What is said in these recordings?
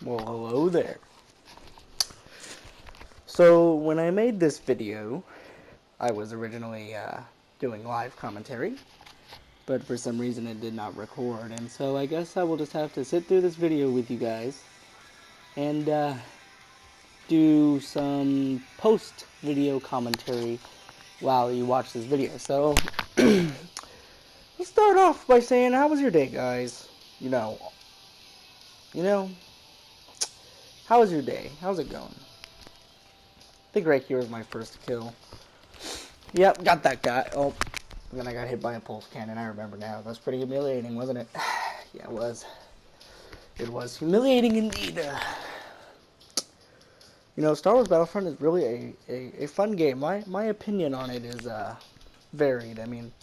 Well, hello there. So, when I made this video, I was originally doing live commentary, but for some reason it did not record, and so I guess I will just have to sit through this video with you guys and do some post-video commentary while you watch this video. So, let's start off by saying, how was your day, guys? You know, how was your day? How's it going? I think right here was my first kill. Yep, got that guy. Oh, and then I got hit by a pulse cannon. I remember now. That was pretty humiliating, wasn't it? Yeah, it was. It was humiliating indeed. Star Wars Battlefront is really a fun game. My opinion on it is varied. I mean,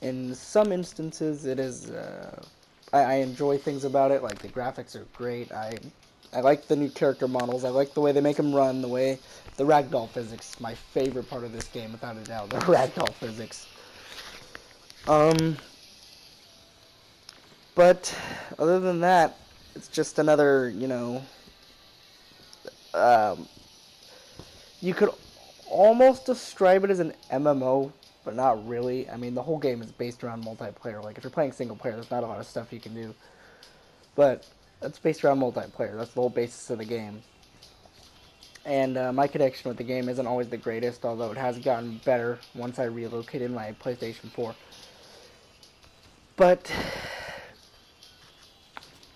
in some instances, it is. I enjoy things about it, like the graphics are great. I like the new character models. I like the way they make them run, the ragdoll physics. My favorite part of this game, without a doubt, the ragdoll physics. But other than that, it's just another, you could almost describe it as an MMO, but not really. I mean, the whole game is based around multiplayer. Like, if you're playing single player, there's not a lot of stuff you can do. But it's based around multiplayer. That's the whole basis of the game. And my connection with the game isn't always the greatest, although it has gotten better once I relocated my PlayStation 4. But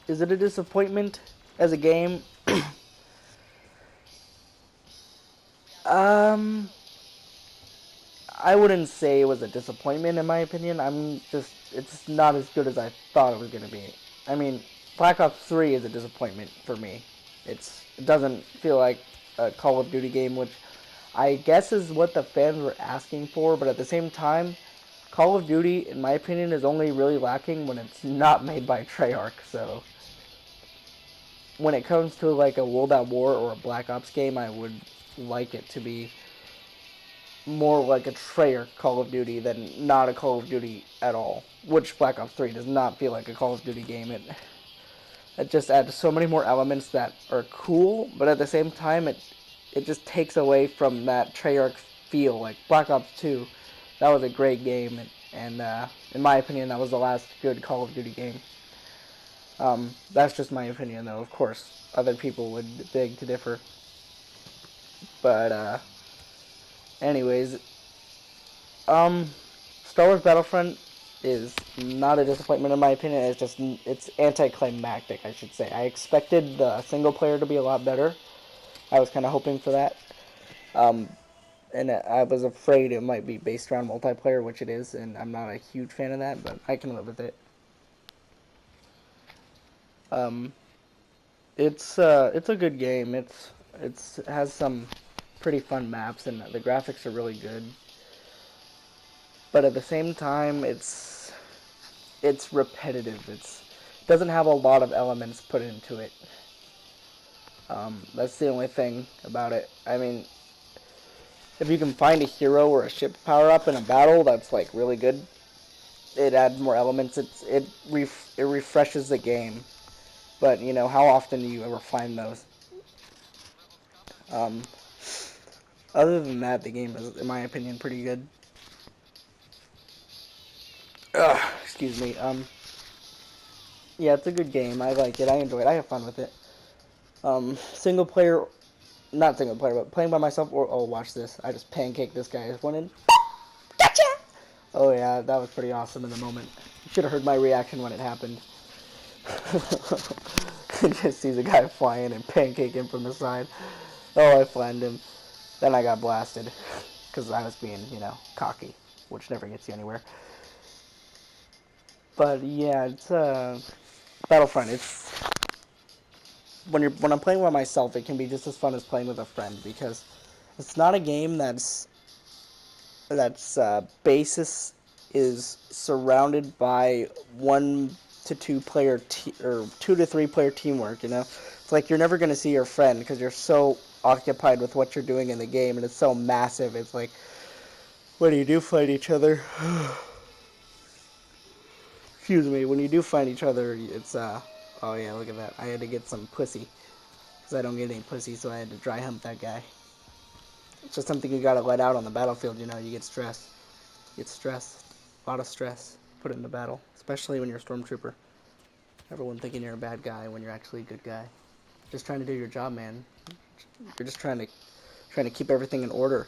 is it a disappointment as a game? I wouldn't say it was a disappointment in my opinion. It's not as good as I thought it was going to be. I mean, Black Ops 3 is a disappointment for me. It doesn't feel like a Call of Duty game, which I guess is what the fans were asking for, but at the same time, Call of Duty, in my opinion, is only really lacking when it's not made by Treyarch, so when it comes to like a World at War or a Black Ops game, I would like it to be more like a Treyarch Call of Duty than not a Call of Duty at all, which Black Ops 3 does not feel like a Call of Duty game. It just adds so many more elements that are cool, but at the same time, it just takes away from that Treyarch feel. Like Black Ops 2, that was a great game, and in my opinion, that was the last good Call of Duty game. That's just my opinion, though. Of course, other people would beg to differ. But anyways, Star Wars Battlefront is not a disappointment in my opinion. It's anticlimactic, I should say. I expected the single player to be a lot better. I was kind of hoping for that. And I was afraid it might be based around multiplayer, which it is, and I'm not a huge fan of that, but I can live with it. It's a good game. It has some pretty fun maps, and the graphics are really good. But at the same time, it's repetitive. It doesn't have a lot of elements put into it. That's the only thing about it. I mean, if you can find a hero or a ship power up in a battle, that's like really good. It adds more elements. It refreshes the game. But how often do you ever find those? Um, Other than that, the game is, in my opinion, pretty good. Excuse me. Yeah, it's a good game. I like it. I enjoy it. I have fun with it. Single player, not single player, but playing by myself. Or oh, watch this! I just pancaked this guy. Just went in. Gotcha! Oh yeah, that was pretty awesome in the moment. You should have heard my reaction when it happened. Just sees a guy flying and pancake him from the side. Oh, I flattened him. Then I got blasted because I was being, cocky, which never gets you anywhere. But yeah, it's Battlefront. It's when I'm playing by myself, it can be just as fun as playing with a friend because it's not a game that's basis is surrounded by 1 to 2 player or 2 to 3 player teamwork. It's like you're never gonna see your friend because you're so occupied with what you're doing in the game, and it's so massive. It's like when you do fight each other. Excuse me. When you do find each other, it's Oh yeah, look at that. I had to get some pussy. Because I don't get any pussy, so I had to dry hump that guy. It's just something you gotta let out on the battlefield, you know, you get stressed. You get stressed. A lot of stress put into battle. Especially when you're a stormtrooper. Everyone thinking you're a bad guy when you're actually a good guy. Just trying to do your job, man. You're just trying to keep everything in order.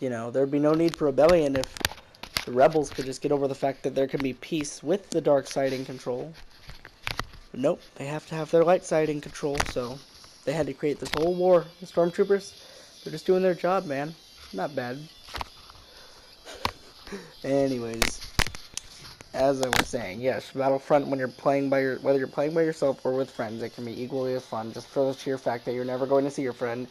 You know, there'd be no need for rebellion if the rebels could just get over the fact that there can be peace with the dark side in control. But nope, they have to have their light side in control, so they had to create this whole war. The stormtroopers, they're just doing their job, man. Not bad. Anyways, as I was saying, yes, Battlefront when you're playing whether you're playing by yourself or with friends, it can be equally as fun. Just for the sheer fact that you're never going to see your friend.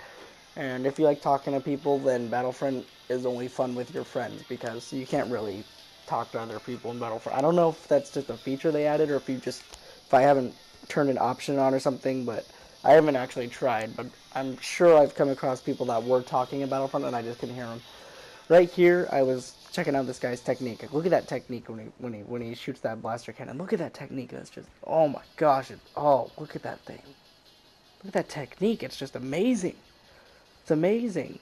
And if you like talking to people, then Battlefront is only fun with your friends because you can't really talk to other people in Battlefront. I don't know if that's just a feature they added or if I haven't turned an option on or something, but I haven't actually tried. But I'm sure I've come across people that were talking in Battlefront and I just couldn't hear them. Right here, I was checking out this guy's technique. Look at that technique when he shoots that blaster cannon. Look at that technique. That's just, oh my gosh. Look at that thing. Look at that technique. It's just amazing. It's amazing.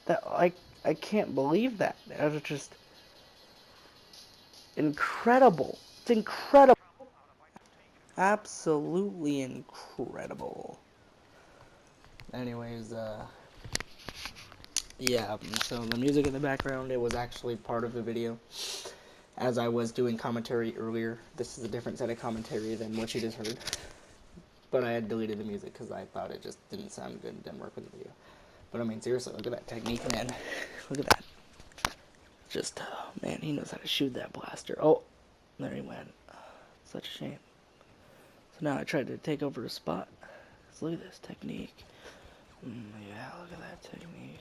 I can't believe that. It's just incredible. It's incredible. Absolutely incredible. Anyways, yeah, so the music in the background, it was actually part of the video. As I was doing commentary earlier, this is a different set of commentary than what you just heard. But I had deleted the music because I thought it just didn't sound good and didn't work with the video. But I mean, seriously, look at that technique, man. Look at that. Just, oh, man, he knows how to shoot that blaster. Oh, there he went. Such a shame. So now I tried to take over his spot. So look at this technique. Yeah, look at that technique.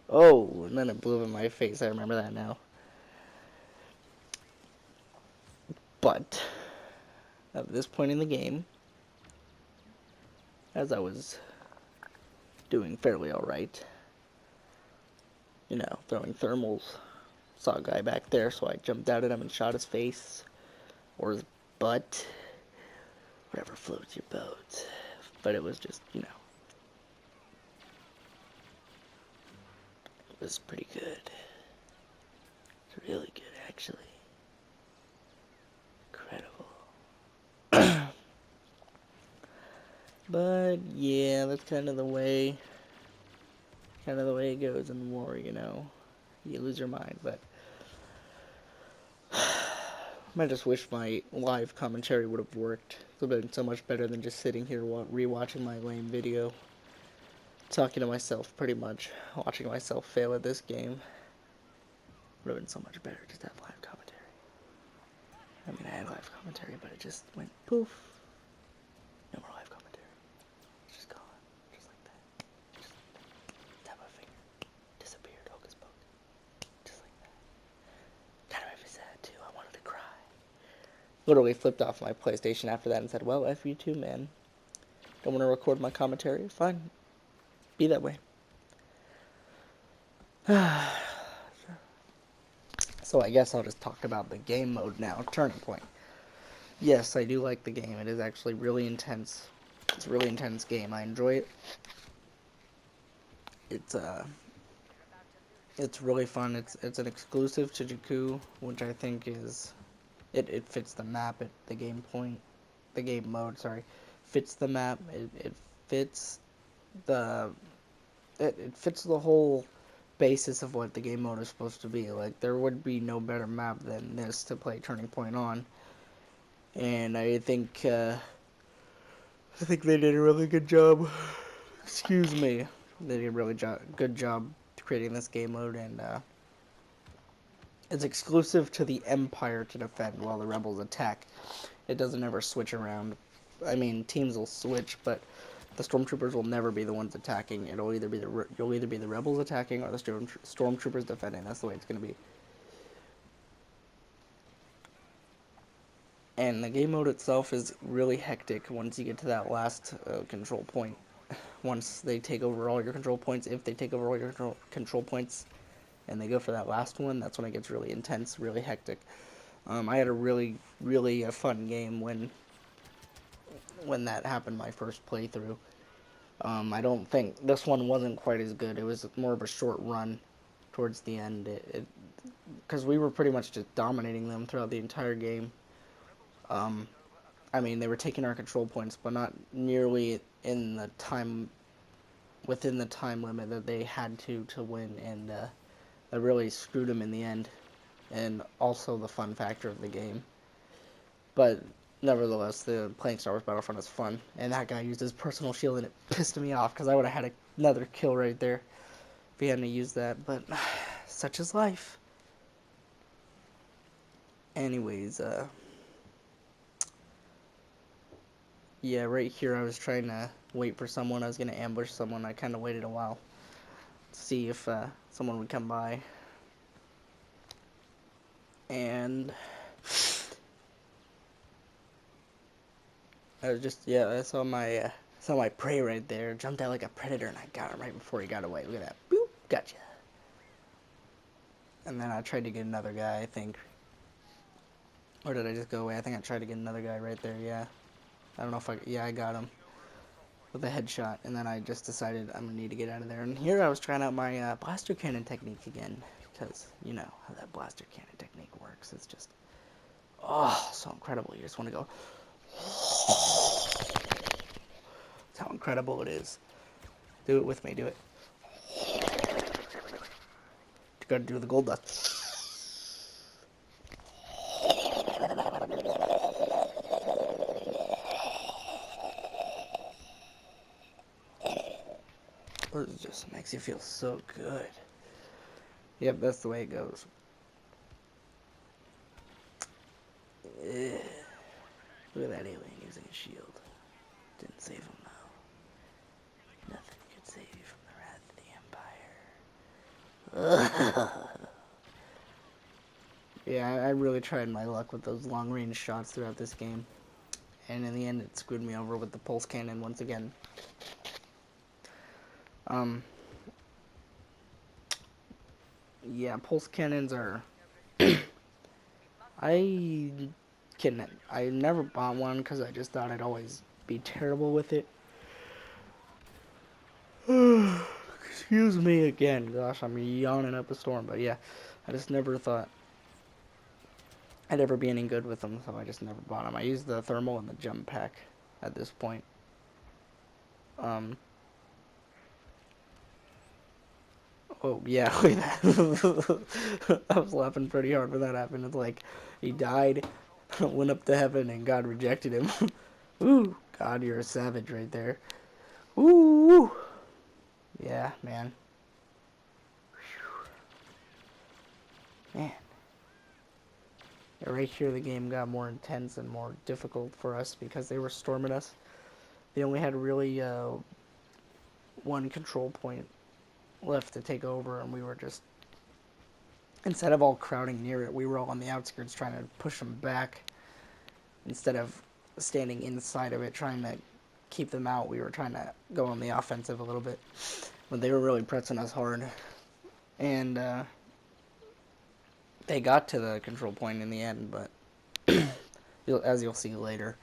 Oh, and then it blew in my face. I remember that now. But at this point in the game, as I was doing fairly alright, you know, throwing thermals, saw a guy back there, so I jumped out at him and shot his face, or his butt, whatever floats your boat. But it was just, you know, it was pretty good. It's really good, actually. Incredible. But yeah, that's kind of the way it goes in war, you know. You lose your mind, but I just wish my live commentary would have worked. It would have been so much better than just sitting here rewatching my lame video. Talking to myself, pretty much. Watching myself fail at this game. Would have been so much better just to have live commentary. I mean, I had live commentary, but it just went poof. No more live commentary. It's just gone. Just like that. Just tap my finger. Disappeared. Hocus pocus. Just like that. Kind of made me sad, too. I wanted to cry. Literally flipped off my PlayStation after that and said, well, F you too, man. Don't want to record my commentary? Fine. Be that way. So I guess I'll just talk about the game mode now. Turning Point. Yes, I do like the game. It is actually really intense. It's a really intense game. I enjoy it. It's really fun. It's an exclusive to Jakku, which I think is it fits the map. The game mode. Sorry, fits the map. It fits the it fits the whole basis of what the game mode is supposed to be. Like, there would be no better map than this to play Turning Point on. And I think they did a really good job. Excuse me. They did a really good job creating this game mode, and it's exclusive to the Empire to defend while the Rebels attack. It doesn't ever switch around. I mean, teams will switch, but the Stormtroopers will never be the ones attacking. You'll either be the Rebels attacking or the Stormtroopers defending. That's the way it's going to be. And the game mode itself is really hectic once you get to that last control point. Once they take over all your control points, if they take over all your control points and they go for that last one, that's when it gets really intense, really hectic. I had a really a fun game when that happened my first playthrough. I don't think this one wasn't quite as good. It was more of a short run towards the end. Because we were pretty much just dominating them throughout the entire game. I mean, they were taking our control points, but not nearly in the time within the time limit that they had to win, and that really screwed them in the end, and also the fun factor of the game. But nevertheless, the playing Star Wars Battlefront is fun, and that guy used his personal shield, and it pissed me off because I would have had another kill right there if he hadn't used that. But such is life. Anyways, yeah, right here I was trying to wait for someone. I was gonna ambush someone. I kind of waited a while to see if someone would come by, and I was just, yeah, I saw my prey right there. Jumped out like a predator, and I got him right before he got away. Look at that. Boop. Gotcha. And then I tried to get another guy, I think. Or did I just go away? I think I tried to get another guy right there, yeah. I don't know if yeah, I got him with a headshot. And then I just decided I'm going to need to get out of there. And here I was trying out my blaster cannon technique again. Because you know how that blaster cannon technique works. It's just, oh, so incredible. You just want to go. That's how incredible it is. Do it with me, do it. You gotta do the gold dust. It just makes you feel so good. Yep, that's the way it goes. Look at that alien using a shield. Didn't save him though. Nothing could save you from the wrath of the Empire. Yeah, I really tried my luck with those long-range shots throughout this game. And in the end, it screwed me over with the pulse cannon once again. Yeah, pulse cannons are... I never bought one because I just thought I'd always be terrible with it. Excuse me again. Gosh, I'm yawning up a storm. But yeah, I just never thought I'd ever be any good with them, so I just never bought them. I used the thermal and the jump pack at this point. Oh, yeah, look at that. I was laughing pretty hard when that happened. It's like, he died, went up to heaven, and God rejected him. Ooh, God, you're a savage right there. Ooh. Yeah, man. Man. Yeah, right here, the game got more intense and more difficult for us because they were storming us. They only had really one control point left to take over, and we were just, instead of all crowding near it, we were all on the outskirts trying to push them back. Instead of standing inside of it trying to keep them out, we were trying to go on the offensive a little bit. But they were really pressing us hard. And they got to the control point in the end, but as you'll see later.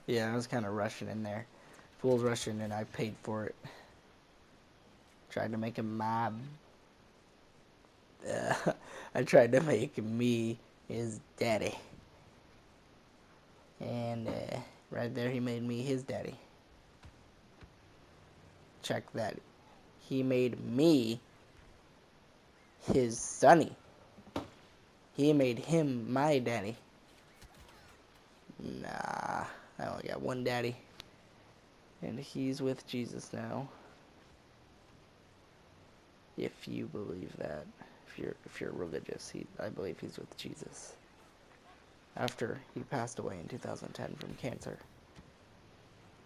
Yeah, I was kind of rushing in there. Fools rushing, and I paid for it. Tried to make him mob. I tried to make me his daddy. And right there, he made me his daddy. Check that. He made me his sonny. He made him my daddy. Nah, I only got one daddy. And he's with Jesus now. If you believe that. If you're religious, I believe he's with Jesus. After he passed away in 2010 from cancer.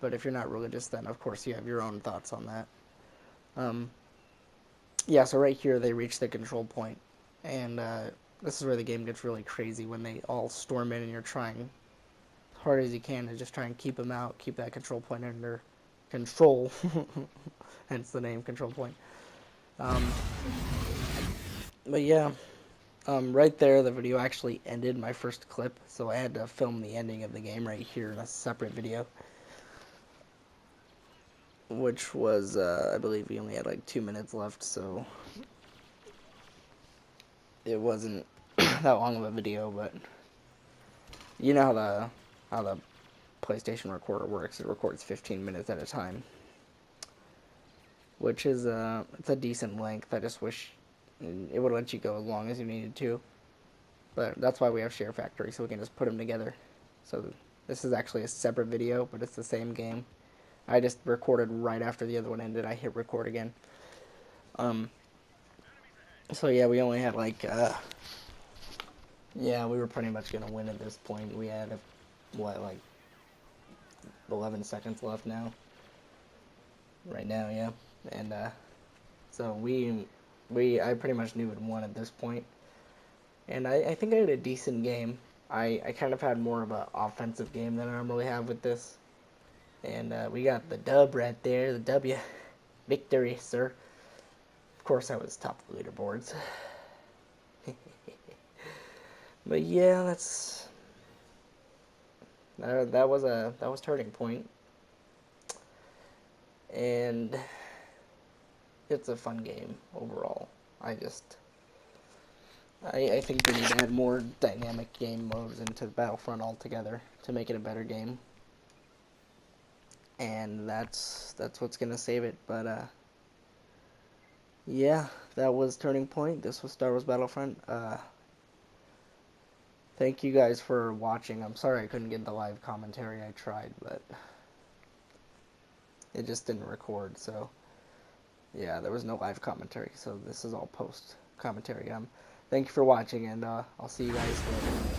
But if you're not religious, then of course you have your own thoughts on that. Yeah, so right here they reach the control point, and this is where the game gets really crazy, when they all storm in and you're trying as hard as you can to just try and keep them out, keep that control point under control, hence the name control point. Um, but yeah, right there, the video actually ended my first clip, so I had to film the ending of the game right here in a separate video, which was, I believe we only had like 2 minutes left, so it wasn't that long of a video, but you know how the PlayStation recorder works. It records 15 minutes at a time, which is it's a decent length. I just wish it would let you go as long as you needed to, but that's why we have SHAREfactory, so we can just put them together. So this is actually a separate video, but it's the same game. I just recorded right after the other one ended. I hit record again. So yeah, we only had like yeah, we were pretty much gonna win at this point. We had like 11 seconds left now. Right now, yeah, and so I pretty much knew it won at this point, and I think I had a decent game. I kind of had more of an offensive game than I normally have with this, and we got the dub right there, the W, victory, sir. Of course, I was top of the leaderboards. But yeah, that was turning point, and it's a fun game overall. I think we need to add more dynamic game modes into Battlefront altogether to make it a better game, and that's what's gonna save it. But yeah, that was Turning Point. This was Star Wars Battlefront. Thank you guys for watching. I'm sorry I couldn't get the live commentary. I tried, but it just didn't record. So yeah, there was no live commentary. So this is all post commentary. Thank you for watching, and I'll see you guys later.